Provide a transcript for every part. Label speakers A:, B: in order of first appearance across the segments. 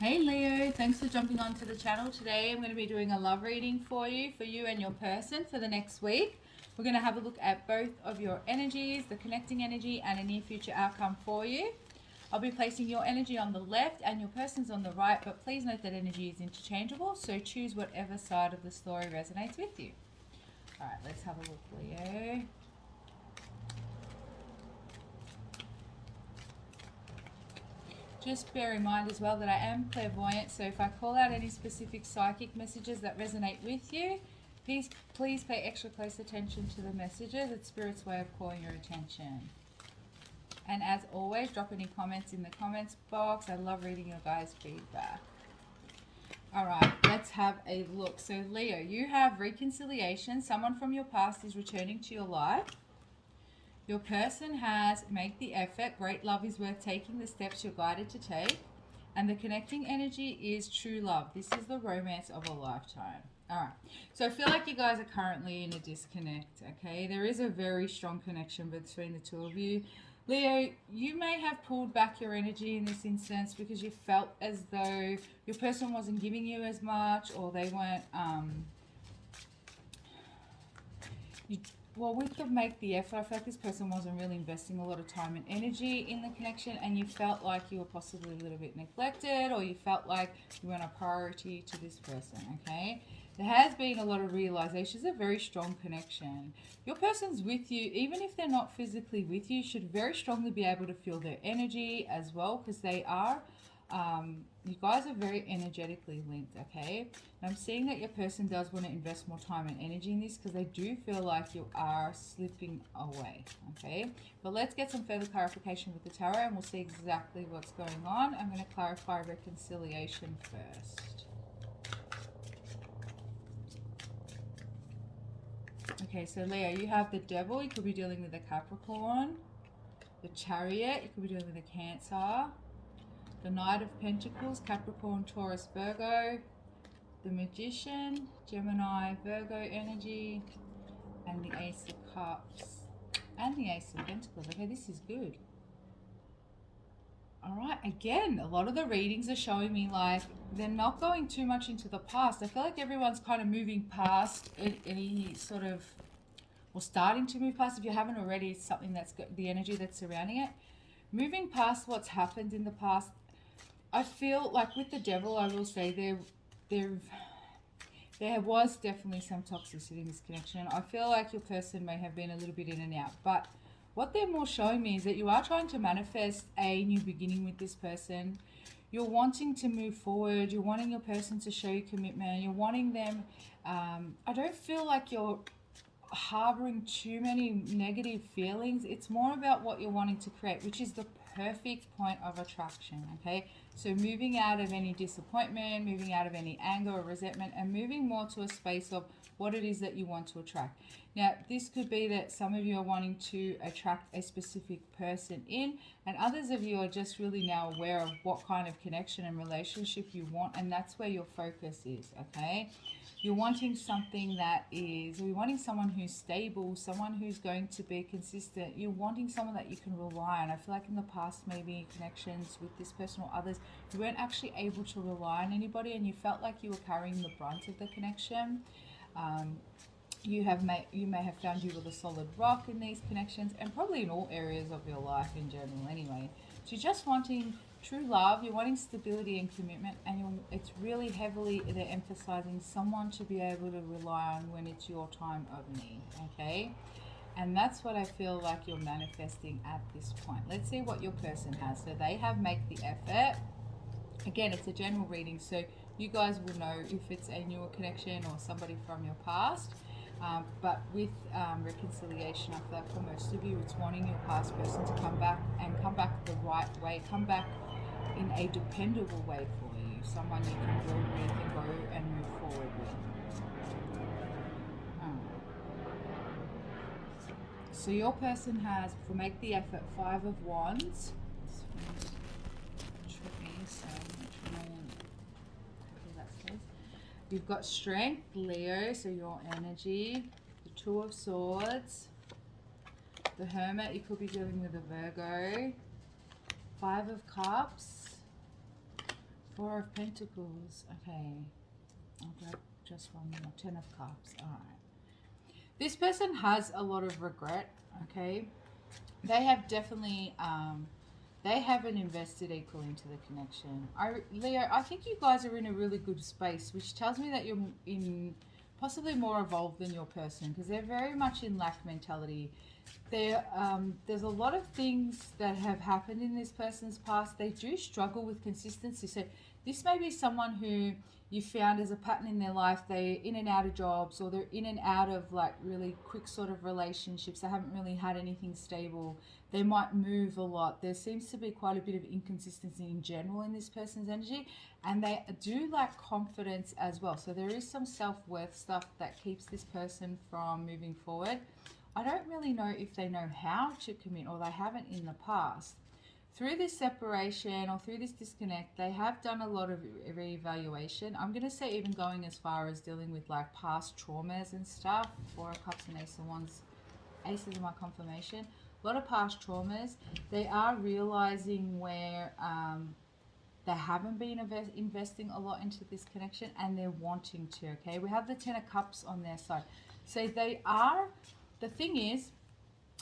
A: Hey Leo, thanks for jumping onto the channel today. I'm going to be doing a love reading for you and your person for the next week. We're going to have a look at both of your energies, the connecting energy and a near future outcome for you. I'll be placing your energy on the left and your person's on the right, but please note that energy is interchangeable, so choose whatever side of the story resonates with you. Alright, let's have a look, Leo. Just bear in mind as well that I am clairvoyant, so if I call out any specific psychic messages that resonate with you, please pay extra close attention to the messages. It's Spirit's way of calling your attention. And as always, drop any comments in the comments box. I love reading your guys' feedback. Alright, let's have a look. So Leo, you have reconciliation. Someone from your past is returning to your life. Your person has made the effort. Great love is worth taking the steps you're guided to take. And the connecting energy is true love. This is the romance of a lifetime. Alright, so I feel like you guys are currently in a disconnect, okay? There is a very strong connection between the two of you. Leo, you may have pulled back your energy in this instance because you felt as though your person wasn't giving you as much, or they weren't, well, with the make the effort, I feel like this person wasn't really investing a lot of time and energy in the connection, and you felt like you were possibly a little bit neglected, or you felt like you weren't a priority to this person, okay? There has been a lot of realization. It's a very strong connection. Your person's with you, even if they're not physically with you, should very strongly be able to feel their energy as well, because they are, you guys are very energetically linked, okay? And I'm seeing that your person does want to invest more time and energy in this because they do feel like you are slipping away, okay? But let's get some further clarification with the tarot and we'll see exactly what's going on. I'm going to clarify reconciliation first. Okay, so Leo, you have the Devil. You could be dealing with a Capricorn. The Chariot. You could be dealing with a Cancer. The Knight of Pentacles, Capricorn, Taurus, Virgo. The Magician, Gemini, Virgo energy. And the Ace of Cups. And the Ace of Pentacles. Okay, this is good. Alright, again, a lot of the readings are showing me like they're not going too much into the past. I feel like everyone's kind of moving past any sort of, or starting to move past. If you haven't already, it's something that's got the energy that's surrounding it. Moving past what's happened in the past. I feel like with the Devil, I will say there was definitely some toxicity in this connection. I feel like your person may have been a little bit in and out, but what they're more showing me is that you are trying to manifest a new beginning with this person. You're wanting to move forward. You're wanting your person to show you commitment. You're wanting them. I don't feel like you're harboring too many negative feelings. It's more about what you're wanting to create, which is the perfect point of attraction, okay? So moving out of any disappointment, moving out of any anger or resentment, and moving more to a space of what it is that you want to attract. Now, this could be that some of you are wanting to attract a specific person in, and others of you are just really now aware of what kind of connection and relationship you want, and that's where your focus is, okay? You're wanting something that is, you're wanting someone who's stable, someone who's going to be consistent. You're wanting someone that you can rely on. I feel like in the past, maybe connections with this person or others, you weren't actually able to rely on anybody and you felt like you were carrying the brunt of the connection. You may have found you were the solid rock in these connections, and probably in all areas of your life in general anyway. So you're just wanting true love, you're wanting stability and commitment, and it's really heavily they're emphasizing someone to be able to rely on when it's your time of need, okay? And that's what I feel like you're manifesting at this point. Let's see what your person has. So they have made the effort. Again, it's a general reading, so you guys will know if it's a newer connection or somebody from your past. But with reconciliation, I feel like for most of you, it's wanting your past person to come back and come back the right way, come back in a dependable way for you, someone you can build with and grow and move forward with. So your person has, for make the effort, 5 of Wands. You've got strength, Leo, so your energy. The 2 of Swords. The Hermit, you could be dealing with a Virgo. 5 of Cups. Four of Pentacles. Okay. I'll grab just one more. Ten of Cups. All right. This person has a lot of regret. Okay. They have definitely, they haven't invested equally into the connection. Leo, I think you guys are in a really good space, which tells me that you're in possibly more evolved than your person, because they're very much in lack mentality. There's a lot of things that have happened in this person's past. They do struggle with consistency. So this may be someone who you found as a pattern in their life. They're in and out of jobs, or they're in and out of like really quick sort of relationships. They haven't really had anything stable. They might move a lot. There seems to be quite a bit of inconsistency in general in this person's energy, and they do lack confidence as well. So there is some self-worth stuff that keeps this person from moving forward. I don't really know if they know how to commit, or they haven't in the past. Through this separation or through this disconnect, they have done a lot of reevaluation. I'm going to say even going as far as dealing with like past traumas and stuff. Four of Cups and Ace of Wands. Aces are my confirmation. A lot of past traumas. They are realizing where they haven't been investing a lot into this connection, and they're wanting to, okay? We have the Ten of Cups on their side. So they are, the thing is,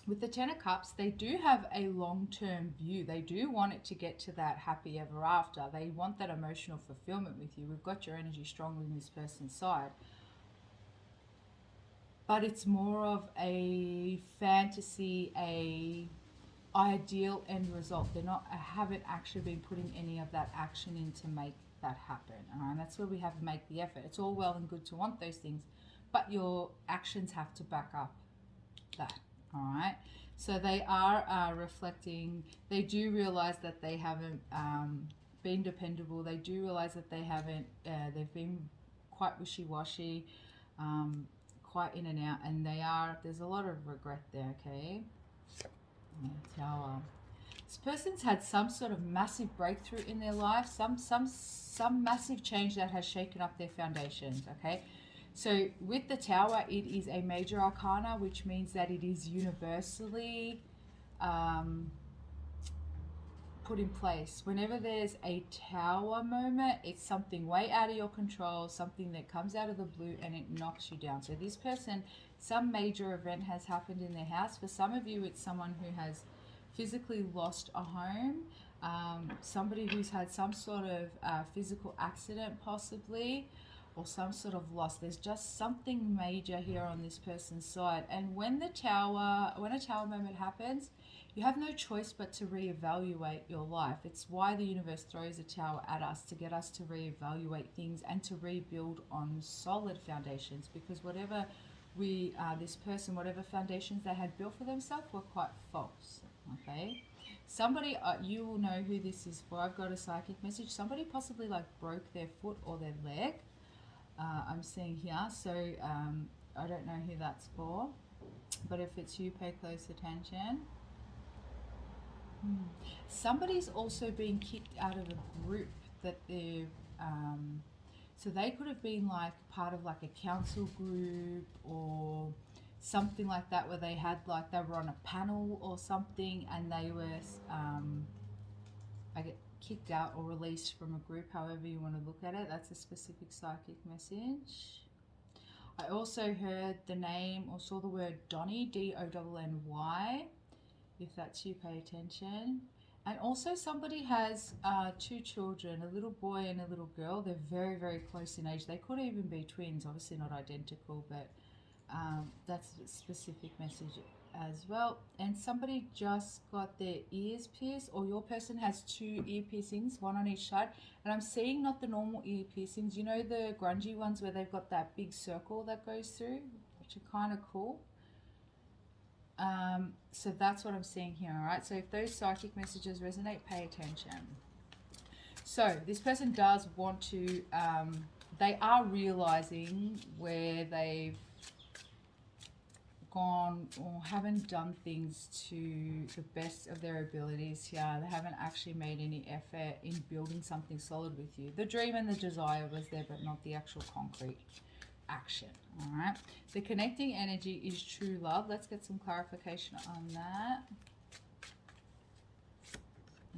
A: with the Ten of Cups, they do have a long-term view. They do want it to get to that happy ever after. They want that emotional fulfillment with you. We've got your energy strongly in this person's side. But it's more of a fantasy, a ideal end result. They're not, haven't actually been putting any of that action in to make that happen. And that's where we have to make the effort. It's all well and good to want those things, but your actions have to back up that. All right, so they are reflecting. They do realize that they haven't been dependable. They do realize that they haven't, they've been quite wishy-washy, quite in and out, and there's a lot of regret there, okay? Yeah, Tower. This person's had some sort of massive breakthrough in their life, some massive change that has shaken up their foundations, okay? So with the Tower, it is a major arcana, which means that it is universally put in place. Whenever there's a Tower moment, it's something way out of your control, something that comes out of the blue and it knocks you down. So this person, some major event has happened in their house. For some of you, it's someone who has physically lost a home, somebody who's had some sort of physical accident possibly, or some sort of loss. There's just something major here on this person's side. And when a Tower moment happens, you have no choice but to reevaluate your life. It's why the universe throws a Tower at us, to get us to reevaluate things and to rebuild on solid foundations, because whatever this person, whatever foundations they had built for themselves were quite false, okay? Somebody, you will know who this is for. I've got a psychic message. Somebody possibly like broke their foot or their leg. I'm seeing here, so I don't know who that's for, but if it's you, pay close attention. Somebody's also been kicked out of a group that they've, so they could have been like part of like a council group or something like that, where they had like, they were on a panel or something, and they were I get kicked out or released from a group, however you want to look at it. That's a specific psychic message. I also heard the name or saw the word Donny, D-O-N-N-Y. If that's you, pay attention. And also somebody has two children, a little boy and a little girl. They're very, very close in age. They could even be twins, obviously not identical, but that's a specific message as well. And somebody just got their ears pierced, or your person has two ear piercings, one on each side. And I'm seeing not the normal ear piercings, you know, the grungy ones where they've got that big circle that goes through, which are kind of cool. So that's what I'm seeing here, all right? So if those psychic messages resonate, pay attention. So this person does want to, they are realizing where they've gone or haven't done things to the best of their abilities here. They haven't actually made any effort in building something solid with you. The dream and the desire was there, but not the actual concrete action. All right, the connecting energy is true love. Let's get some clarification on that.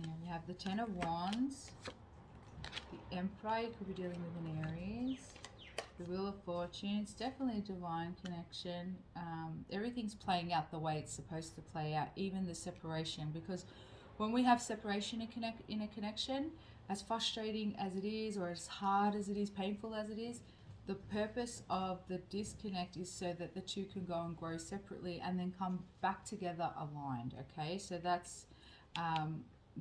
A: And we have the Ten of Wands, The Emperor, you could be dealing with an Aries. The Wheel of Fortune, it's definitely a divine connection. Everything's playing out the way it's supposed to play out, even the separation, because when we have separation in a connection, as frustrating as it is, or as hard as it is, painful as it is, the purpose of the disconnect is so that the two can go and grow separately and then come back together aligned, okay? So that's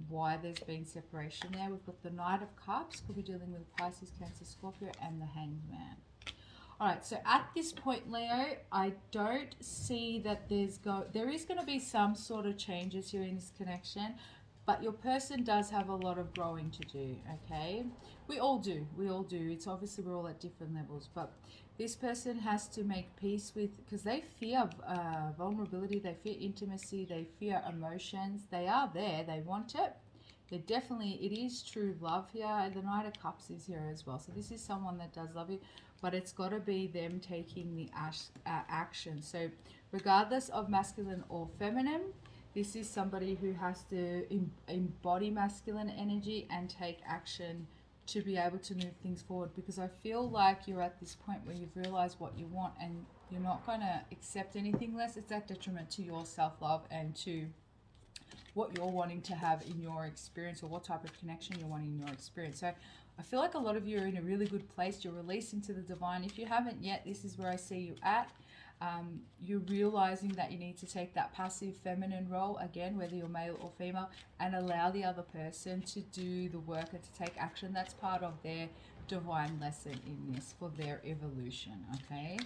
A: why there's been separation there. We've got the Knight of Cups, could be dealing with Pisces, Cancer, Scorpio, and the Hanged Man. All right, so at this point, Leo, I don't see that there is going to be some sort of changes here in this connection, but your person does have a lot of growing to do, okay? We all do. It's obviously we're all at different levels, but this person has to make peace with, because they fear vulnerability, they fear intimacy, they fear emotions. They are there, they want it. They're definitely, it is true love here. The Knight of Cups is here as well. So this is someone that does love you, but it's got to be them taking the action. So regardless of masculine or feminine, this is somebody who has to embody masculine energy and take action to be able to move things forward, because I feel like you're at this point where you've realized what you want and you're not going to accept anything less. It's at detriment to your self-love and to what you're wanting to have in your experience, or what type of connection you're wanting in your experience. So I feel like a lot of you are in a really good place. You're releasing to the divine. If you haven't yet, this is where I see you at. You're realizing that you need to take that passive feminine role, again, whether you're male or female, and allow the other person to do the work and to take action. That's part of their divine lesson in this for their evolution, okay?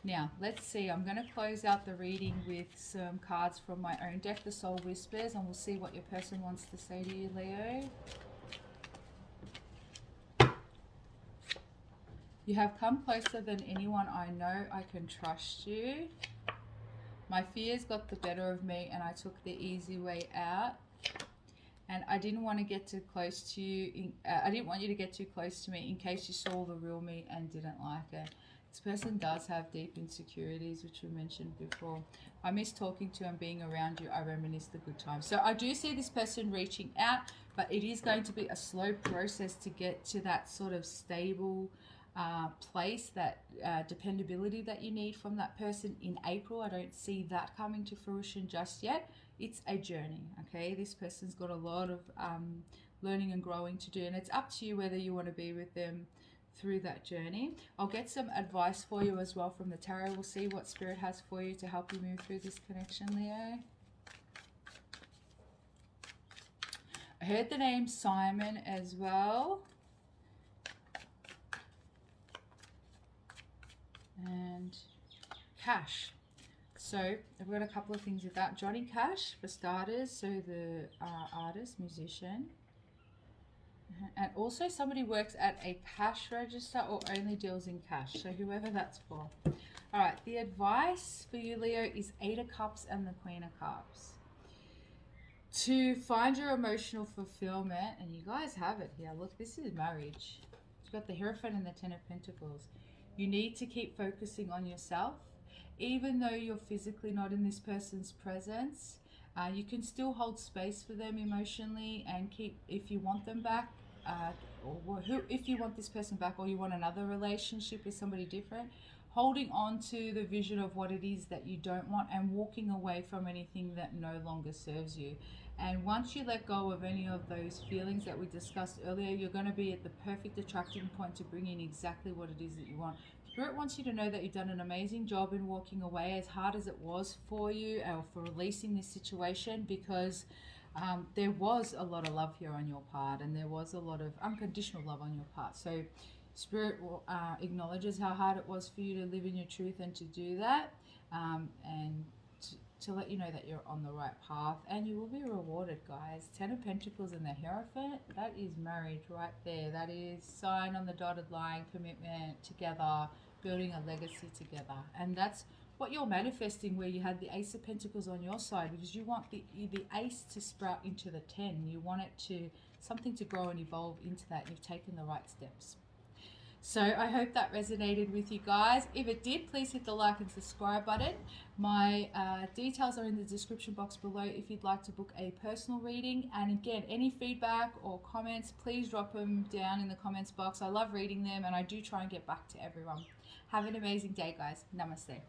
A: Now, let's see. I'm going to close out the reading with some cards from my own deck, the Soul Whispers, and we'll see what your person wants to say to you, Leo. You have come closer than anyone I know. I can trust you. My fears got the better of me and I took the easy way out. And I didn't want to get too close to you. I didn't want you to get too close to me in case you saw the real me and didn't like it. This person does have deep insecurities, which we mentioned before. I miss talking to and being around you. I reminisce the good times. So I do see this person reaching out, but it is going to be a slow process to get to that sort of stable place, that dependability that you need from that person in April. I don't see that coming to fruition just yet. It's a journey, okay? This person's got a lot of learning and growing to do, and it's up to you whether you want to be with them through that journey. I'll get some advice for you as well from the tarot. We'll see what Spirit has for you to help you move through this connection, Leo. I heard the name Simon as well. And Cash. So I've got a couple of things with that. Johnny Cash, for starters, so the artist, musician. And also somebody works at a cash register or only deals in cash. So whoever that's for. All right, the advice for you, Leo, is 8 of Cups and the Queen of Cups. To find your emotional fulfillment, and you guys have it here. Look, this is marriage. You've got the Hierophant and the 10 of Pentacles. You need to keep focusing on yourself. Even though you're physically not in this person's presence, you can still hold space for them emotionally and keep, if you want them back, if you want this person back, or you want another relationship with somebody different, holding on to the vision of what it is that you don't want and walking away from anything that no longer serves you. And once you let go of any of those feelings that we discussed earlier, you're going to be at the perfect attracting point to bring in exactly what it is that you want. Spirit wants you to know that you've done an amazing job in walking away, as hard as it was for you, or for releasing this situation, because there was a lot of love here on your part, and there was a lot of unconditional love on your part. So Spirit acknowledges how hard it was for you to live in your truth and to do that, and to let you know that you're on the right path, and you will be rewarded, guys. 10 of Pentacles and the Hierophant, that is marriage right there. That is sign on the dotted line, commitment together, building a legacy together. And that's what you're manifesting, where you had the Ace of Pentacles on your side, because you want the Ace to sprout into the 10. You want it to, something to grow and evolve into that. You've taken the right steps. So I hope that resonated with you guys. If it did, please hit the like and subscribe button. My details are in the description box below if you'd like to book a personal reading. And again, any feedback or comments, please drop them down in the comments box. I love reading them and I do try and get back to everyone. Have an amazing day, guys. Namaste.